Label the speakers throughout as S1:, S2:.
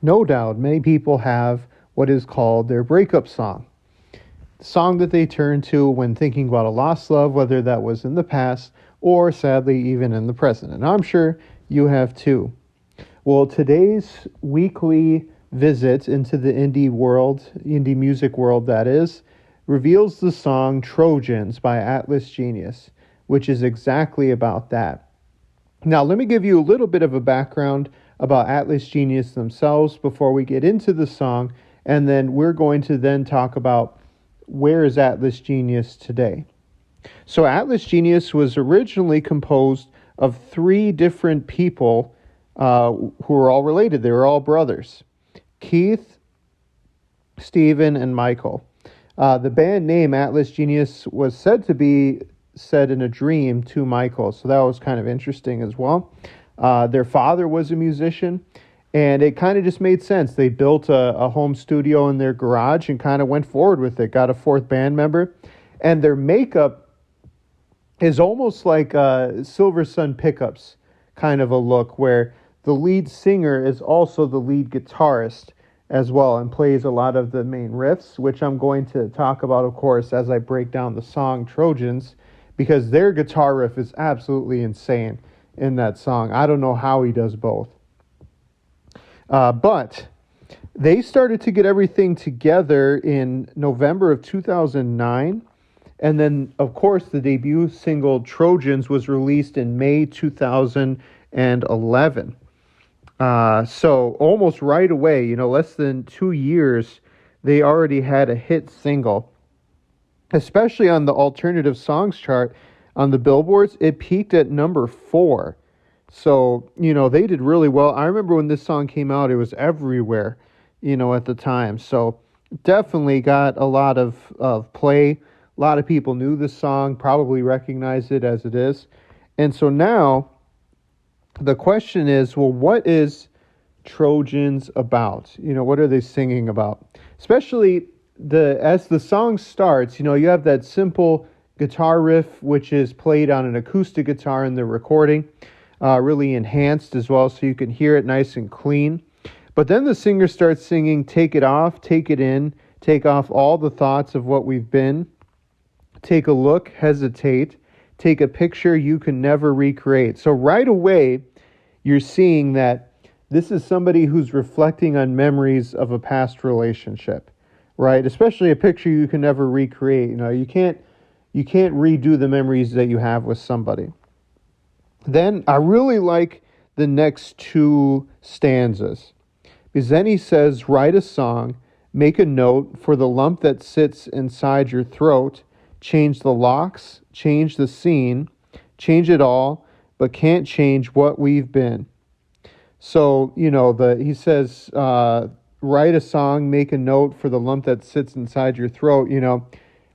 S1: No doubt, many people have what is called their breakup song. The song that they turn to when thinking about a lost love, whether that was in the past or sadly even in the present. And I'm sure you have too. Well, today's weekly visit into the indie world, indie music world that is, reveals the song Trojans by Atlas Genius, which is exactly about that. Now, let me give you a little bit of a background about Atlas Genius themselves before we get into the song, and then we're going to then talk about where is Atlas Genius today. So Atlas Genius was originally composed of three different people who were all related. They were all brothers: Keith, Stephen, and Michael. The band name Atlas Genius was said to be said in a dream to Michael, so that was kind of interesting as well. Their father was a musician, and it kind of just made sense. They built a home studio in their garage and kind of went forward with it, got a fourth band member, and their makeup is almost like Silver Sun Pickups kind of a look, where the lead singer is also the lead guitarist as well and plays a lot of the main riffs, which I'm going to talk about, of course, as I break down the song Trojans, because their guitar riff is absolutely insane in that song. I don't know how he does both. But they started to get everything together in November of 2009. And then, of course, the debut single Trojans was released in May 2011. So almost right away, less than 2 years, they already had a hit single. Especially on the alternative songs chart on the billboards, it peaked at number 4. So, they did really well. I remember when this song came out, it was everywhere, at the time. So definitely got a lot of play. A lot of people knew this song, probably recognized it as it is. And so now the question is, well, what is Trojans about? What are they singing about? Especially as the song starts, you have that simple guitar riff, which is played on an acoustic guitar in the recording, really enhanced as well, so you can hear it nice and clean. But then the singer starts singing, take it off, take it in, take off all the thoughts of what we've been, take a look, hesitate, take a picture you can never recreate. So right away, you're seeing that this is somebody who's reflecting on memories of a past relationship, right? Especially a picture you can never recreate. You can't redo the memories that you have with somebody. Then I really like the next two stanzas, because then he says, write a song, make a note for the lump that sits inside your throat, change the locks, change the scene, change it all, but can't change what we've been. So, he says, write a song, make a note for the lump that sits inside your throat.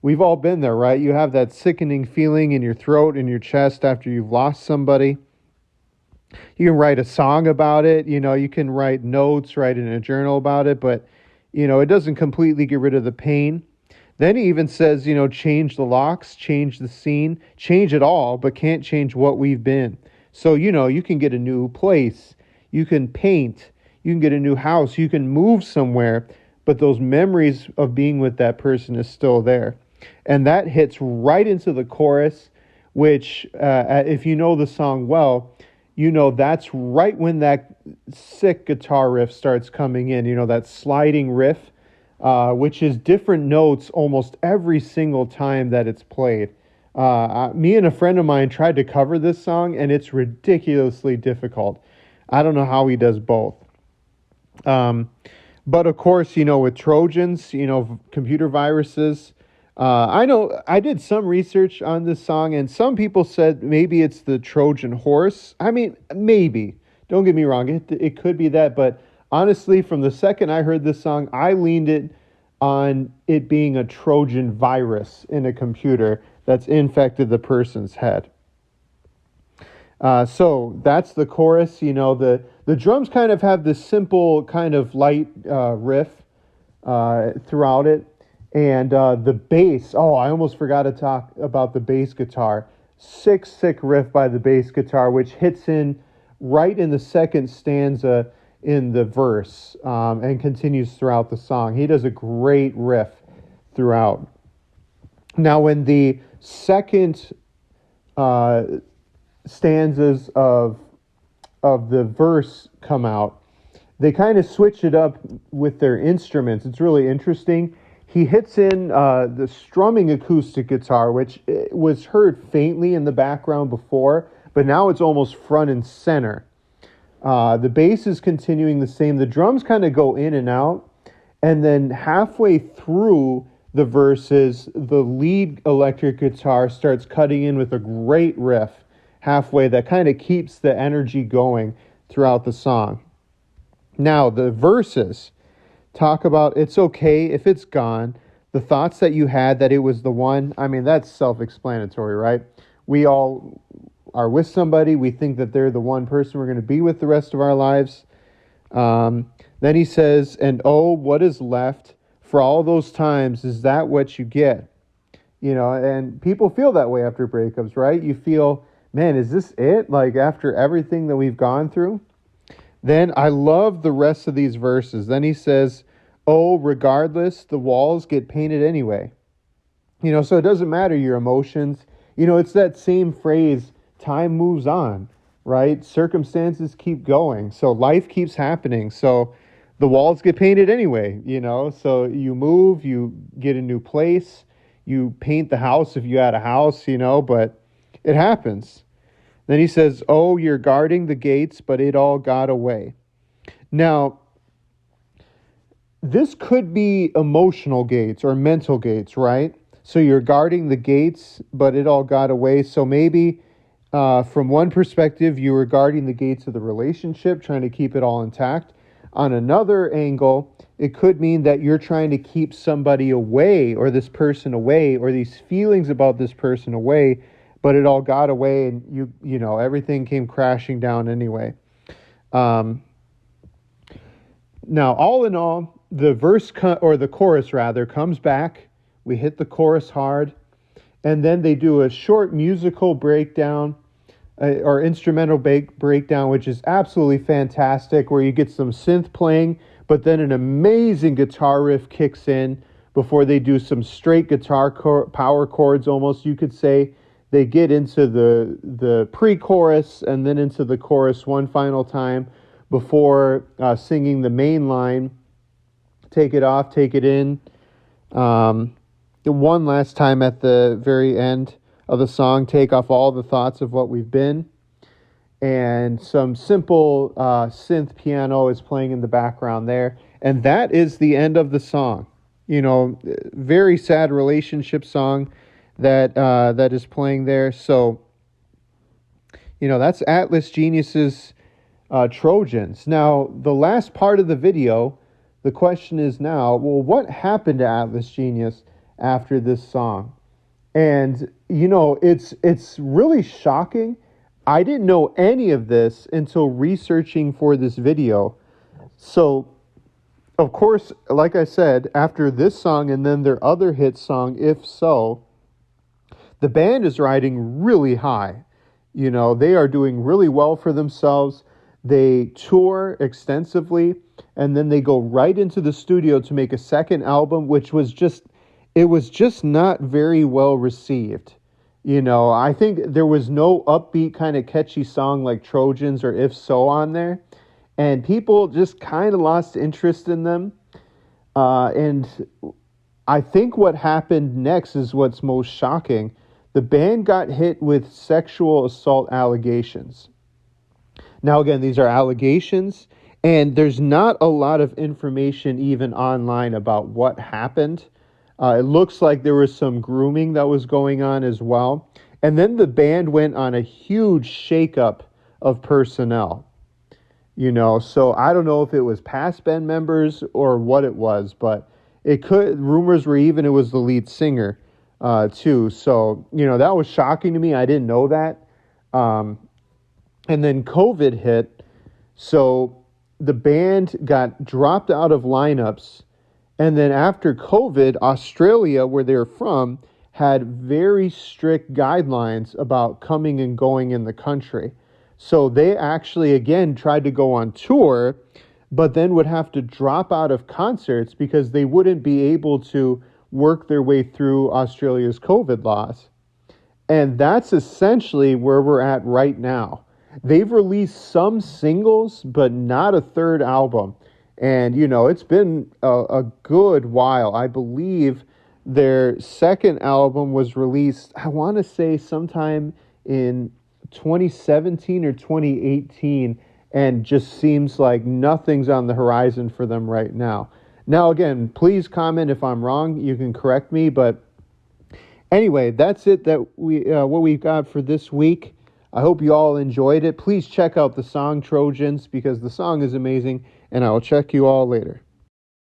S1: We've all been there, right? You have that sickening feeling in your throat, in your chest after you've lost somebody. You can write a song about it. You can write notes, write in a journal about it, but, it doesn't completely get rid of the pain. Then he even says, change the locks, change the scene, change it all, but can't change what we've been. So, you can get a new place. You can paint. You can get a new house. You can move somewhere, but those memories of being with that person is still there. And that hits right into the chorus, which, if you know the song well, that's right when that sick guitar riff starts coming in, that sliding riff, which is different notes almost every single time that it's played. Me and a friend of mine tried to cover this song, and it's ridiculously difficult. I don't know how he does both. But of course, with Trojans, computer viruses. I know I did some research on this song, and some people said maybe it's the Trojan horse. I mean, maybe. Don't get me wrong. It could be that. But honestly, from the second I heard this song, I leaned it on it being a Trojan virus in a computer that's infected the person's head. So that's the chorus. The drums kind of have this simple kind of light riff throughout it. And the bass, I almost forgot to talk about the bass guitar. Sick riff by the bass guitar, which hits in right in the second stanza. in the verse, and continues throughout the song. He does a great riff throughout. Now, when the second stanzas of the verse come out, they kind of switch it up with their instruments. It's really interesting. He hits in the strumming acoustic guitar, which was heard faintly in the background before, but now it's almost front and center. The bass is continuing the same. The drums kind of go in and out. And then halfway through the verses, the lead electric guitar starts cutting in with a great riff halfway that kind of keeps the energy going throughout the song. Now, the verses talk about it's okay if it's gone. The thoughts that you had that it was the one. I mean, that's self-explanatory, right? We all are with somebody. We think that they're the one person we're going to be with the rest of our lives. Then he says, and oh, what is left for all those times? Is that what you get? You know, and people feel that way after breakups, right? You feel, man, is this it? Like after everything that we've gone through? Then I love the rest of these verses. Then he says, oh, regardless, the walls get painted anyway. You know, so it doesn't matter your emotions. You know, it's that same phrase, time moves on, right? Circumstances keep going. So life keeps happening. So the walls get painted anyway, you know. So you move, you get a new place, you paint the house if you had a house, you know, but it happens. Then he says, oh, you're guarding the gates, but it all got away. Now, this could be emotional gates or mental gates, right? So you're guarding the gates, but it all got away. So maybe from one perspective, you were guarding the gates of the relationship, trying to keep it all intact. On another angle, it could mean that you're trying to keep somebody away or this person away or these feelings about this person away, but it all got away and you know, everything came crashing down anyway. Now, all in all, the verse or the chorus rather comes back. We hit the chorus hard, and then they do a short musical breakdown or instrumental breakdown, which is absolutely fantastic, where you get some synth playing, but then an amazing guitar riff kicks in before they do some straight guitar power chords, almost you could say. They get into the pre-chorus and then into the chorus one final time before singing the main line, take it off, take it in. The one last time at the very end of the song, take off all the thoughts of what we've been. And some simple synth piano is playing in the background there. And that is the end of the song. You know, very sad relationship song that is playing there. So, you know, that's Atlas Genius's Trojans. Now, the last part of the video, the question is now, well, what happened to Atlas Genius after this song? And, you know, it's really shocking. I didn't know any of this until researching for this video. So, of course, like I said, after this song and then their other hit song, If So, the band is riding really high. You know, they are doing really well for themselves. They tour extensively, and then they go right into the studio to make a second album, which was just not very well received. You know, I think there was no upbeat kind of catchy song like Trojans or If So on there. And people just kind of lost interest in them. And I think what happened next is what's most shocking. The band got hit with sexual assault allegations. Now, again, these are allegations, and there's not a lot of information even online about what happened. It looks like there was some grooming that was going on as well. And then the band went on a huge shakeup of personnel. You know, so I don't know if it was past band members or what it was, but rumors were even it was the lead singer too. So, you know, that was shocking to me. I didn't know that. And then COVID hit. So the band got dropped out of lineups. And then after COVID, Australia, where they're from, had very strict guidelines about coming and going in the country. So they actually, again, tried to go on tour, but then would have to drop out of concerts because they wouldn't be able to work their way through Australia's COVID laws. And that's essentially where we're at right now. They've released some singles, but not a third album. And, it's been a good while. I believe their second album was released, I want to say sometime in 2017 or 2018, and just seems like nothing's on the horizon for them right now. Now, again, please comment if I'm wrong. You can correct me, but anyway, that's it that what we've got for this week. I hope you all enjoyed it. Please check out the song Trojans because the song is amazing, and I will check you all later.